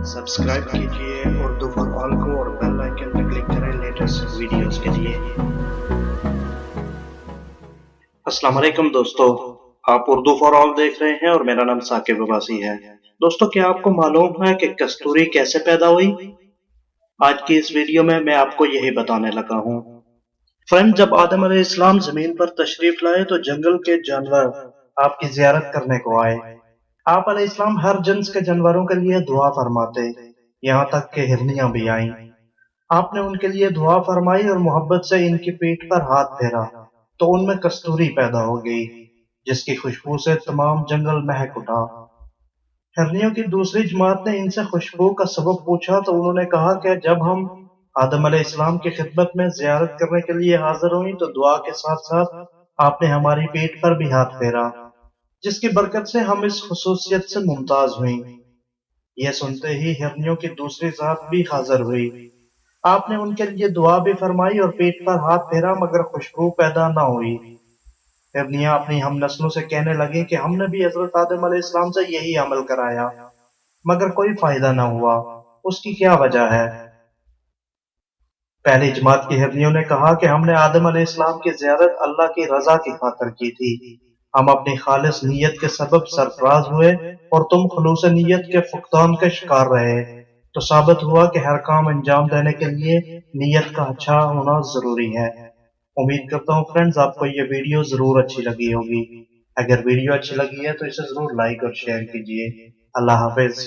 Subscribe कीजिए Urdu for all को और बेल आइकन पर क्लिक करें लेटेस्ट वीडियोस के लिए। अस्सलाम वालेकुम दोस्तों, आप उर्दू फॉर ऑल देख रहे हैं और मेरा नाम साकिब अब्बासी है। दोस्तों, क्या आपको मालूम है कि कस्तूरी कैसे पैदा हुई? आज की इस वीडियो में मैं आपको यही बताने लगा हूँ। फ्रेंड, जब आदम अलैहिस्सलाम जमीन पर तशरीफ लाए तो जंगल के जानवर आपकी जियारत करने को आए। आप अलैहिस्सलाम हर जिन्स के जानवरों के लिए दुआ फरमाते, यहाँ तक कि हिरनियां भी आईं। आपने उनके लिए दुआ फरमाई और मोहब्बत से इनकी पीठ पर हाथ फेरा तो उनमें कस्तूरी पैदा हो गई, जिसकी खुशबू से तमाम जंगल महक उठा। हिरनियों की दूसरी जमात ने इनसे खुशबू का सबब पूछा तो उन्होंने कहा कि जब हम आदम अलैहिस्सलाम की खिदमत में जियारत करने के लिए हाजिर हुई तो दुआ के साथ साथ आपने हमारी पीठ पर भी हाथ फेरा, जिसकी बरकत से हम इस खुसूसियत से मुमताज हुई। यह सुनते ही हिरनियों की दूसरी जात भी हाजिर हुई। आपने उनके लिए दुआ भी फरमाई और पीठ पर हाथ फेरा, मगर खुशबू पैदा न हुई। हिरनियां अपनी हम नस्लों से कहने लगी कि हमने भी हजरत आदम अलैहिस्सलाम से यही अमल कराया, मगर कोई फायदा न हुआ। उसकी क्या वजह है? पहली जमात की हिरनियों ने कहा कि हमने आदम अलैहिस्सलाम की ज़ियारत अल्लाह की रजा की खातिर की थी। हम अपनी खालिस नीयत के सबब सरफराज हुए और तुम खुलूस नीयत के फुकदान के शिकार रहे। तो साबित हुआ कि हर काम अंजाम देने के लिए नीयत का अच्छा होना जरूरी है। उम्मीद करता हूँ फ्रेंड्स आपको ये वीडियो जरूर अच्छी लगी होगी। अगर वीडियो अच्छी लगी है तो इसे जरूर लाइक और शेयर कीजिए। अल्लाह हाफिज।